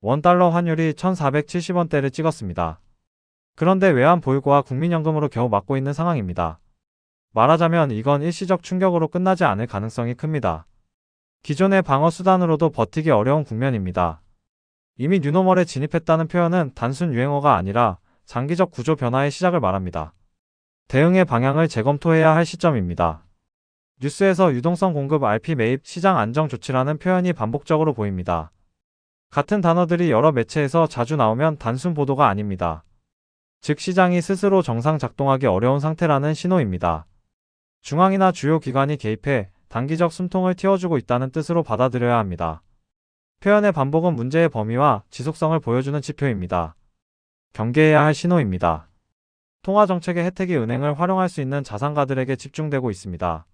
원달러 환율이 1,470원대를 찍었습니다. 그런데 외환 보유고와 국민연금으로 겨우 막고 있는 상황입니다. 말하자면 이건 일시적 충격으로 끝나지 않을 가능성이 큽니다. 기존의 방어 수단으로도 버티기 어려운 국면입니다. 이미 뉴노멀에 진입했다는 표현은 단순 유행어가 아니라 장기적 구조 변화의 시작을 말합니다. 대응의 방향을 재검토해야 할 시점입니다. 뉴스에서 유동성 공급 RP 매입 시장 안정 조치라는 표현이 반복적으로 보입니다. 같은 단어들이 여러 매체에서 자주 나오면 단순 보도가 아닙니다. 즉 시장이 스스로 정상 작동하기 어려운 상태라는 신호입니다. 중앙이나 주요 기관이 개입해 단기적 숨통을 틔워주고 있다는 뜻으로 받아들여야 합니다. 표현의 반복은 문제의 범위와 지속성을 보여주는 지표입니다. 경계해야 할 신호입니다. 통화정책의 혜택이 은행을 활용할 수 있는 자산가들에게 집중되고 있습니다.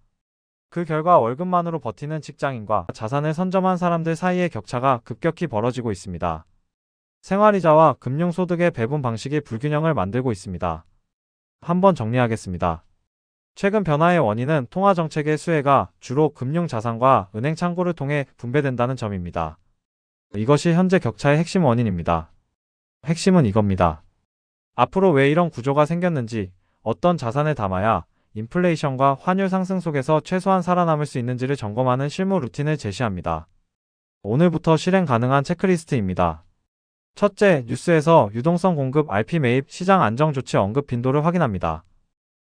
그 결과 월급만으로 버티는 직장인과 자산을 선점한 사람들 사이의 격차가 급격히 벌어지고 있습니다. 생활이자와 금융소득의 배분 방식이 불균형을 만들고 있습니다. 한번 정리하겠습니다. 최근 변화의 원인은 통화정책의 수혜가 주로 금융자산과 은행 창구를 통해 분배된다는 점입니다. 이것이 현재 격차의 핵심 원인입니다. 핵심은 이겁니다. 앞으로 왜 이런 구조가 생겼는지, 어떤 자산을 담아야 인플레이션과 환율 상승 속에서 최소한 살아남을 수 있는지를 점검하는 실무 루틴을 제시합니다. 오늘부터 실행 가능한 체크리스트입니다. 첫째, 뉴스에서 유동성 공급 RP 매입 시장 안정 조치 언급 빈도를 확인합니다.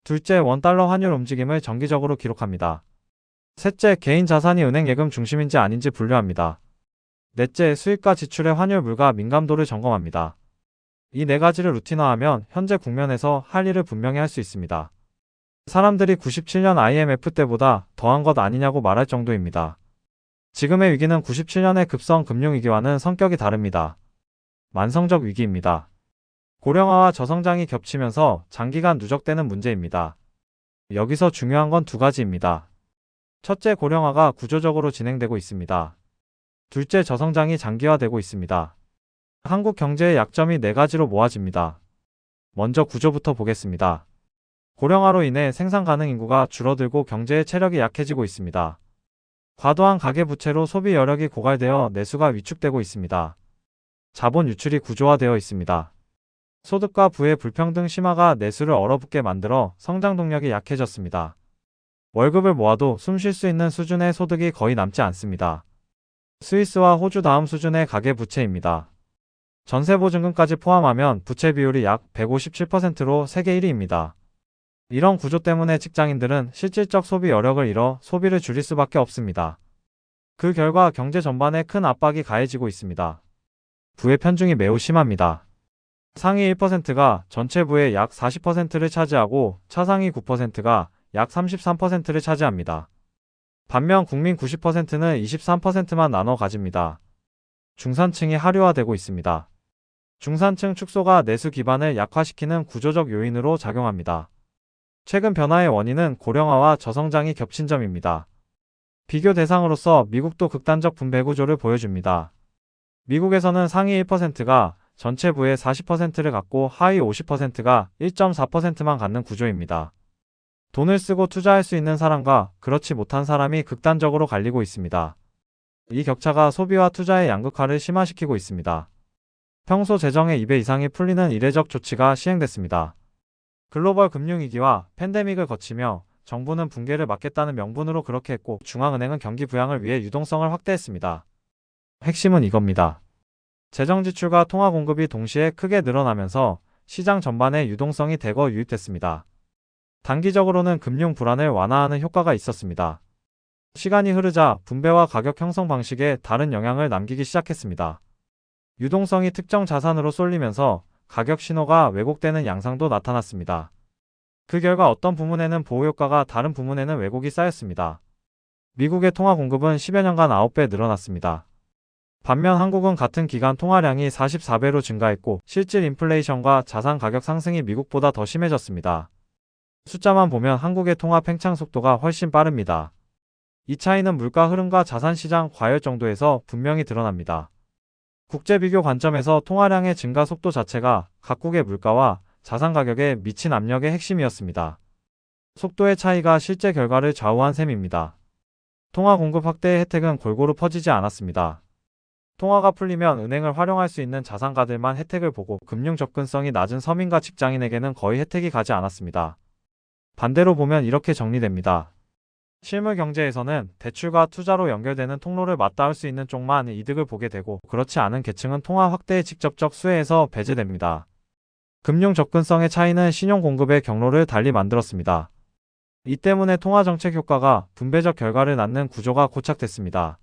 둘째, 원달러 환율 움직임을 정기적으로 기록합니다. 셋째, 개인 자산이 은행 예금 중심인지 아닌지 분류합니다. 넷째, 수입과 지출의 환율 물가 민감도를 점검합니다. 이 네 가지를 루틴화하면 현재 국면에서 할 일을 분명히 할 수 있습니다. 사람들이 97년 IMF 때보다 더한 것 아니냐고 말할 정도입니다. 지금의 위기는 97년의 급성 금융위기와는 성격이 다릅니다. 만성적 위기입니다. 고령화와 저성장이 겹치면서 장기간 누적되는 문제입니다. 여기서 중요한 건 두 가지입니다. 첫째, 고령화가 구조적으로 진행되고 있습니다. 둘째, 저성장이 장기화되고 있습니다. 한국 경제의 약점이 네 가지로 모아집니다. 먼저 구조부터 보겠습니다. 고령화로 인해 생산 가능 인구가 줄어들고 경제의 체력이 약해지고 있습니다. 과도한 가계부채로 소비 여력이 고갈되어 내수가 위축되고 있습니다. 자본 유출이 구조화되어 있습니다. 소득과 부의 불평등 심화가 내수를 얼어붙게 만들어 성장 동력이 약해졌습니다. 월급을 모아도 숨 쉴 수 있는 수준의 소득이 거의 남지 않습니다. 스위스와 호주 다음 수준의 가계부채입니다. 전세보증금까지 포함하면 부채 비율이 약 157%로 세계 1위입니다. 이런 구조 때문에 직장인들은 실질적 소비 여력을 잃어 소비를 줄일 수밖에 없습니다. 그 결과 경제 전반에 큰 압박이 가해지고 있습니다. 부의 편중이 매우 심합니다. 상위 1%가 전체 부의 약 40%를 차지하고 차상위 9%가 약 33%를 차지합니다. 반면 국민 90%는 23%만 나눠 가집니다. 중산층이 하류화되고 있습니다. 중산층 축소가 내수 기반을 약화시키는 구조적 요인으로 작용합니다. 최근 변화의 원인은 고령화와 저성장이 겹친 점입니다. 비교 대상으로서 미국도 극단적 분배 구조를 보여줍니다. 미국에서는 상위 1%가 전체 부의 40%를 갖고 하위 50%가 1.4%만 갖는 구조입니다. 돈을 쓰고 투자할 수 있는 사람과 그렇지 못한 사람이 극단적으로 갈리고 있습니다. 이 격차가 소비와 투자의 양극화를 심화시키고 있습니다. 평소 재정의 2배 이상이 풀리는 이례적 조치가 시행됐습니다. 글로벌 금융위기와 팬데믹을 거치며 정부는 붕괴를 막겠다는 명분으로 그렇게 했고 중앙은행은 경기 부양을 위해 유동성을 확대했습니다. 핵심은 이겁니다. 재정 지출과 통화 공급이 동시에 크게 늘어나면서 시장 전반에 유동성이 대거 유입됐습니다. 단기적으로는 금융 불안을 완화하는 효과가 있었습니다. 시간이 흐르자 분배와 가격 형성 방식에 다른 영향을 남기기 시작했습니다. 유동성이 특정 자산으로 쏠리면서 가격 신호가 왜곡되는 양상도 나타났습니다. 그 결과 어떤 부문에는 보호 효과가 다른 부문에는 왜곡이 쌓였습니다. 미국의 통화 공급은 10여 년간 9배 늘어났습니다. 반면 한국은 같은 기간 통화량이 44배로 증가했고 실질 인플레이션과 자산 가격 상승이 미국보다 더 심해졌습니다. 숫자만 보면 한국의 통화 팽창 속도가 훨씬 빠릅니다. 이 차이는 물가 흐름과 자산시장 과열 정도에서 분명히 드러납니다. 국제 비교 관점에서 통화량의 증가 속도 자체가 각국의 물가와 자산 가격에 미친 압력의 핵심이었습니다. 속도의 차이가 실제 결과를 좌우한 셈입니다. 통화 공급 확대의 혜택은 골고루 퍼지지 않았습니다. 통화가 풀리면 은행을 활용할 수 있는 자산가들만 혜택을 보고 금융 접근성이 낮은 서민과 직장인에게는 거의 혜택이 가지 않았습니다. 반대로 보면 이렇게 정리됩니다. 실물 경제에서는 대출과 투자로 연결되는 통로를 맞닿을 수 있는 쪽만 이득을 보게 되고, 그렇지 않은 계층은 통화 확대의 직접적 수혜에서 배제됩니다. 금융 접근성의 차이는 신용 공급의 경로를 달리 만들었습니다. 이 때문에 통화 정책 효과가 분배적 결과를 낳는 구조가 고착됐습니다.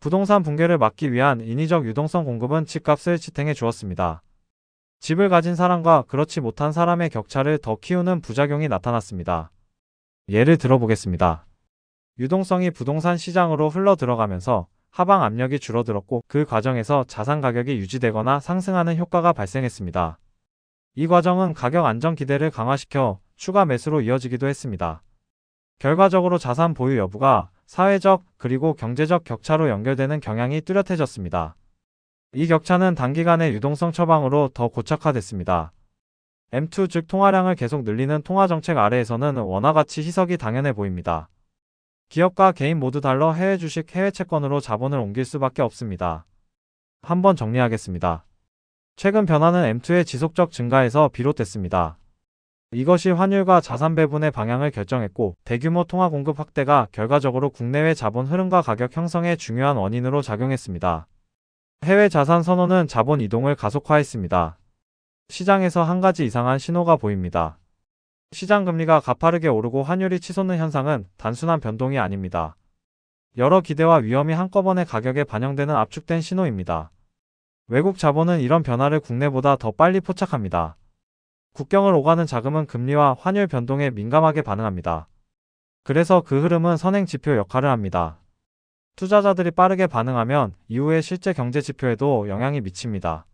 부동산 붕괴를 막기 위한 인위적 유동성 공급은 집값을 지탱해 주었습니다. 집을 가진 사람과 그렇지 못한 사람의 격차를 더 키우는 부작용이 나타났습니다. 예를 들어보겠습니다. 유동성이 부동산 시장으로 흘러 들어가면서 하방 압력이 줄어들었고, 그 과정에서 자산 가격이 유지되거나 상승하는 효과가 발생했습니다. 이 과정은 가격 안정 기대를 강화시켜 추가 매수로 이어지기도 했습니다. 결과적으로 자산 보유 여부가 사회적 그리고 경제적 격차로 연결되는 경향이 뚜렷해졌습니다. 이 격차는 단기간의 유동성 처방으로 더 고착화됐습니다. M2 즉 통화량을 계속 늘리는 통화정책 아래에서는 원화가치 희석이 당연해 보입니다. 기업과 개인 모두 달러 해외 주식 해외 채권으로 자본을 옮길 수밖에 없습니다. 한번 정리하겠습니다. 최근 변화는 M2의 지속적 증가에서 비롯됐습니다. 이것이 환율과 자산 배분의 방향을 결정했고, 대규모 통화 공급 확대가 결과적으로 국내외 자본 흐름과 가격 형성의 중요한 원인으로 작용했습니다. 해외 자산 선호는 자본 이동을 가속화했습니다. 시장에서 한 가지 이상한 신호가 보입니다. 시장 금리가 가파르게 오르고 환율이 치솟는 현상은 단순한 변동이 아닙니다. 여러 기대와 위험이 한꺼번에 가격에 반영되는 압축된 신호입니다. 외국 자본은 이런 변화를 국내보다 더 빨리 포착합니다. 국경을 오가는 자금은 금리와 환율 변동에 민감하게 반응합니다. 그래서 그 흐름은 선행 지표 역할을 합니다. 투자자들이 빠르게 반응하면 이후의 실제 경제 지표에도 영향이 미칩니다.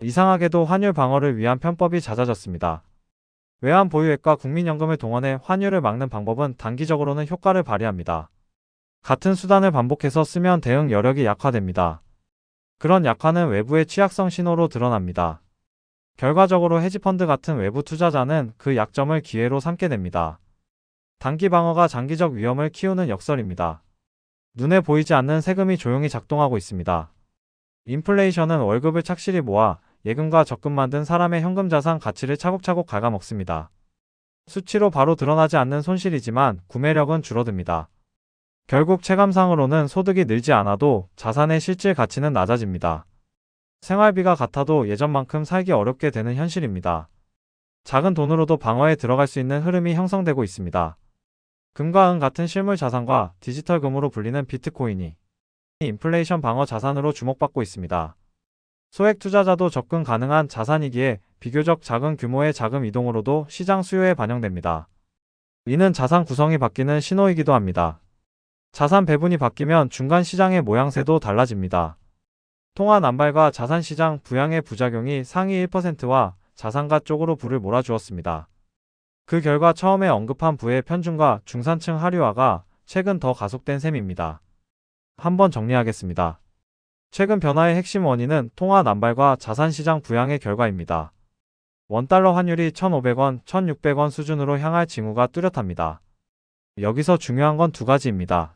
이상하게도 환율 방어를 위한 편법이 잦아졌습니다. 외환 보유액과 국민연금을 동원해 환율을 막는 방법은 단기적으로는 효과를 발휘합니다. 같은 수단을 반복해서 쓰면 대응 여력이 약화됩니다. 그런 약화는 외부의 취약성 신호로 드러납니다. 결과적으로 헤지펀드 같은 외부 투자자는 그 약점을 기회로 삼게 됩니다. 단기 방어가 장기적 위험을 키우는 역설입니다. 눈에 보이지 않는 세금이 조용히 작동하고 있습니다. 인플레이션은 월급을 착실히 모아 예금과 적금 만든 사람의 현금 자산 가치를 차곡차곡 갉아먹습니다. 수치로 바로 드러나지 않는 손실이지만 구매력은 줄어듭니다. 결국 체감상으로는 소득이 늘지 않아도 자산의 실질 가치는 낮아집니다. 생활비가 같아도 예전만큼 살기 어렵게 되는 현실입니다. 작은 돈으로도 방어에 들어갈 수 있는 흐름이 형성되고 있습니다. 금과 은 같은 실물 자산과 디지털 금으로 불리는 비트코인이 인플레이션 방어 자산으로 주목받고 있습니다. 소액 투자자도 접근 가능한 자산이기에 비교적 작은 규모의 자금 이동으로도 시장 수요에 반영됩니다. 이는 자산 구성이 바뀌는 신호이기도 합니다. 자산 배분이 바뀌면 중간 시장의 모양새도 달라집니다. 통화 남발과 자산시장 부양의 부작용이 상위 1%와 자산가 쪽으로 불을 몰아주었습니다. 그 결과 처음에 언급한 부의 편중과 중산층 하류화가 최근 더 가속된 셈입니다. 한번 정리하겠습니다. 최근 변화의 핵심 원인은 통화 남발과 자산시장 부양의 결과입니다. 원달러 환율이 1,500원, 1,600원 수준으로 향할 징후가 뚜렷합니다. 여기서 중요한 건 두 가지입니다.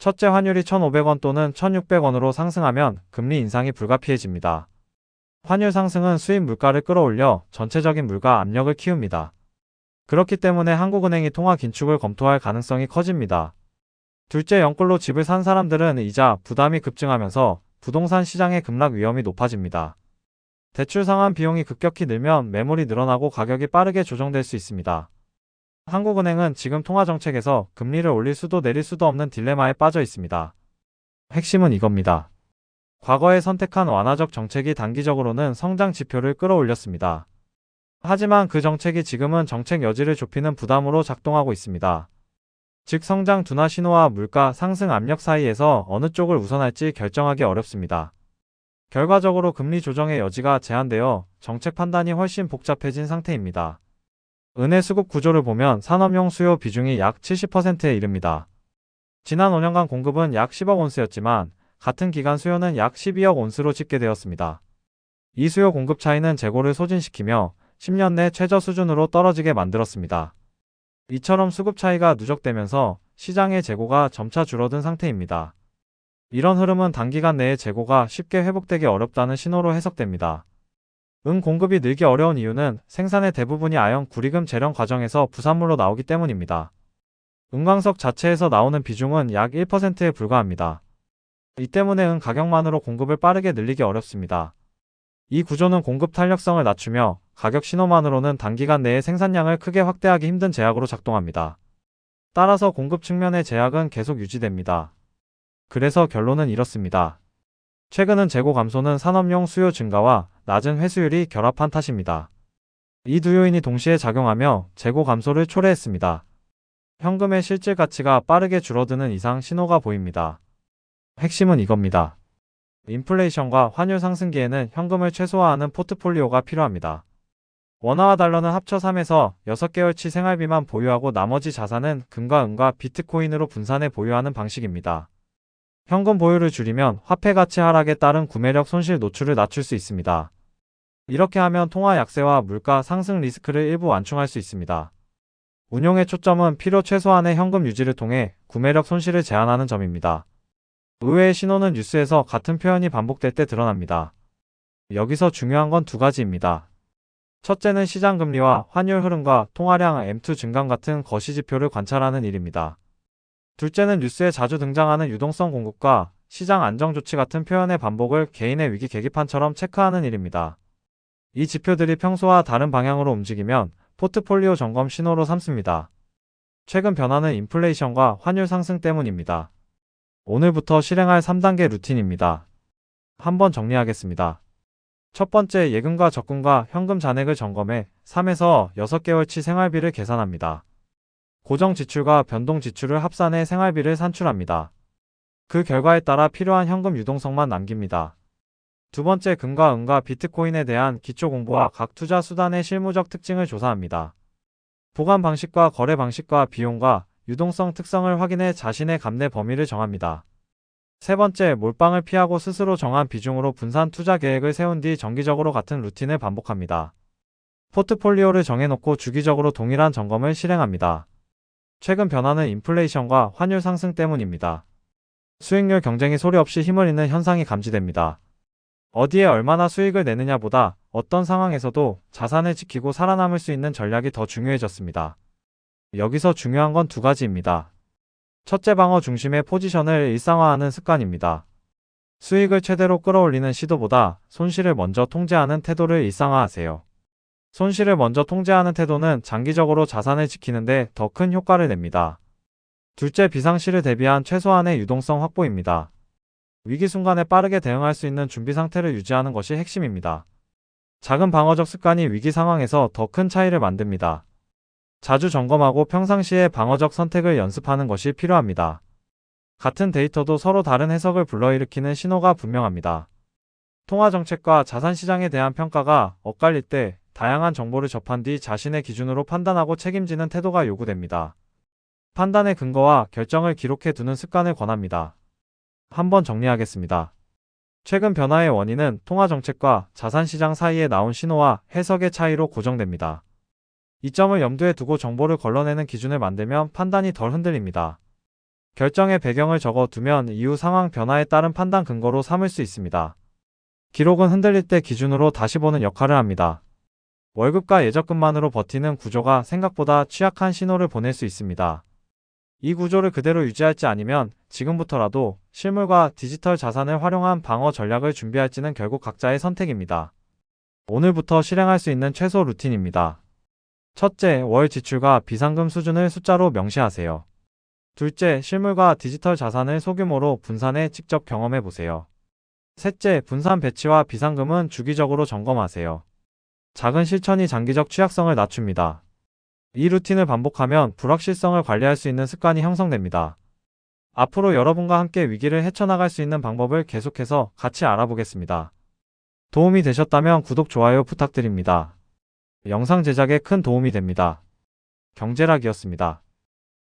첫째, 환율이 1,500원 또는 1,600원으로 상승하면 금리 인상이 불가피해집니다. 환율 상승은 수입 물가를 끌어올려 전체적인 물가 압력을 키웁니다. 그렇기 때문에 한국은행이 통화 긴축을 검토할 가능성이 커집니다. 둘째, 영끌로 집을 산 사람들은 이자 부담이 급증하면서 부동산 시장의 급락 위험이 높아집니다. 대출 상환 비용이 급격히 늘면 매물이 늘어나고 가격이 빠르게 조정될 수 있습니다. 한국은행은 지금 통화정책에서 금리를 올릴 수도 내릴 수도 없는 딜레마에 빠져 있습니다. 핵심은 이겁니다. 과거에 선택한 완화적 정책이 단기적으로는 성장 지표를 끌어올렸습니다. 하지만 그 정책이 지금은 정책 여지를 좁히는 부담으로 작동하고 있습니다. 즉 성장 둔화 신호와 물가 상승 압력 사이에서 어느 쪽을 우선할지 결정하기 어렵습니다. 결과적으로 금리 조정의 여지가 제한되어 정책 판단이 훨씬 복잡해진 상태입니다. 은혜 수급 구조를 보면 산업용 수요 비중이 약 70%에 이릅니다. 지난 5년간 공급은 약 10억 온스였지만 같은 기간 수요는 약 12억 온스로 집계되었습니다. 이 수요 공급 차이는 재고를 소진시키며 10년 내 최저 수준으로 떨어지게 만들었습니다. 이처럼 수급 차이가 누적되면서 시장의 재고가 점차 줄어든 상태입니다. 이런 흐름은 단기간 내에 재고가 쉽게 회복되기 어렵다는 신호로 해석됩니다. 은 공급이 늘기 어려운 이유는 생산의 대부분이 아연 구리금 제련 과정에서 부산물로 나오기 때문입니다. 은광석 자체에서 나오는 비중은 약 1%에 불과합니다. 이 때문에 은 가격만으로 공급을 빠르게 늘리기 어렵습니다. 이 구조는 공급 탄력성을 낮추며 가격 신호만으로는 단기간 내에 생산량을 크게 확대하기 힘든 제약으로 작동합니다. 따라서 공급 측면의 제약은 계속 유지됩니다. 그래서 결론은 이렇습니다. 최근은 재고 감소는 산업용 수요 증가와 낮은 회수율이 결합한 탓입니다. 이 두 요인이 동시에 작용하며 재고 감소를 초래했습니다. 현금의 실질 가치가 빠르게 줄어드는 이상 신호가 보입니다. 핵심은 이겁니다. 인플레이션과 환율 상승기에는 현금을 최소화하는 포트폴리오가 필요합니다. 원화와 달러는 합쳐 3에서 6개월치 생활비만 보유하고 나머지 자산은 금과 은과 비트코인으로 분산해 보유하는 방식입니다. 현금 보유를 줄이면 화폐 가치 하락에 따른 구매력 손실 노출을 낮출 수 있습니다. 이렇게 하면 통화 약세와 물가 상승 리스크를 일부 완충할 수 있습니다. 운용의 초점은 필요 최소한의 현금 유지를 통해 구매력 손실을 제한하는 점입니다. 의외의 신호는 뉴스에서 같은 표현이 반복될 때 드러납니다. 여기서 중요한 건 두 가지입니다. 첫째는 시장 금리와 환율 흐름과 통화량 M2 증감 같은 거시지표를 관찰하는 일입니다. 둘째는 뉴스에 자주 등장하는 유동성 공급과 시장 안정 조치 같은 표현의 반복을 개인의 위기 계기판처럼 체크하는 일입니다. 이 지표들이 평소와 다른 방향으로 움직이면 포트폴리오 점검 신호로 삼습니다. 최근 변화는 인플레이션과 환율 상승 때문입니다. 오늘부터 실행할 3단계 루틴입니다. 한번 정리하겠습니다. 첫 번째, 예금과 적금과 현금 잔액을 점검해 3에서 6개월치 생활비를 계산합니다. 고정 지출과 변동 지출을 합산해 생활비를 산출합니다. 그 결과에 따라 필요한 현금 유동성만 남깁니다. 두 번째, 금과 은과 비트코인에 대한 기초 공부와 각 투자 수단의 실무적 특징을 조사합니다. 보관 방식과 거래 방식과 비용과 유동성 특성을 확인해 자신의 감내 범위를 정합니다. 세 번째, 몰빵을 피하고 스스로 정한 비중으로 분산 투자 계획을 세운 뒤 정기적으로 같은 루틴을 반복합니다. 포트폴리오를 정해놓고 주기적으로 동일한 점검을 실행합니다. 최근 변화는 인플레이션과 환율 상승 때문입니다. 수익률 경쟁이 소리 없이 힘을 잇는 현상이 감지됩니다. 어디에 얼마나 수익을 내느냐보다 어떤 상황에서도 자산을 지키고 살아남을 수 있는 전략이 더 중요해졌습니다. 여기서 중요한 건 두 가지입니다. 첫째, 방어 중심의 포지션을 일상화하는 습관입니다. 수익을 최대로 끌어올리는 시도보다 손실을 먼저 통제하는 태도를 일상화하세요. 손실을 먼저 통제하는 태도는 장기적으로 자산을 지키는데 더 큰 효과를 냅니다. 둘째, 비상시를 대비한 최소한의 유동성 확보입니다. 위기 순간에 빠르게 대응할 수 있는 준비 상태를 유지하는 것이 핵심입니다. 작은 방어적 습관이 위기 상황에서 더 큰 차이를 만듭니다. 자주 점검하고 평상시에 방어적 선택을 연습하는 것이 필요합니다. 같은 데이터도 서로 다른 해석을 불러일으키는 신호가 분명합니다. 통화정책과 자산시장에 대한 평가가 엇갈릴 때 다양한 정보를 접한 뒤 자신의 기준으로 판단하고 책임지는 태도가 요구됩니다. 판단의 근거와 결정을 기록해 두는 습관을 권합니다. 한번 정리하겠습니다. 최근 변화의 원인은 통화정책과 자산시장 사이에 나온 신호와 해석의 차이로 고정됩니다. 이 점을 염두에 두고 정보를 걸러내는 기준을 만들면 판단이 덜 흔들립니다. 결정의 배경을 적어두면 이후 상황 변화에 따른 판단 근거로 삼을 수 있습니다. 기록은 흔들릴 때 기준으로 다시 보는 역할을 합니다. 월급과 예적금만으로 버티는 구조가 생각보다 취약한 신호를 보낼 수 있습니다. 이 구조를 그대로 유지할지 아니면 지금부터라도 실물과 디지털 자산을 활용한 방어 전략을 준비할지는 결국 각자의 선택입니다. 오늘부터 실행할 수 있는 최소 루틴입니다. 첫째, 월 지출과 비상금 수준을 숫자로 명시하세요. 둘째, 실물과 디지털 자산을 소규모로 분산해 직접 경험해 보세요. 셋째, 분산 배치와 비상금은 주기적으로 점검하세요. 작은 실천이 장기적 취약성을 낮춥니다. 이 루틴을 반복하면 불확실성을 관리할 수 있는 습관이 형성됩니다. 앞으로 여러분과 함께 위기를 헤쳐나갈 수 있는 방법을 계속해서 같이 알아보겠습니다. 도움이 되셨다면 구독, 좋아요 부탁드립니다. 영상 제작에 큰 도움이 됩니다. 경제락이었습니다.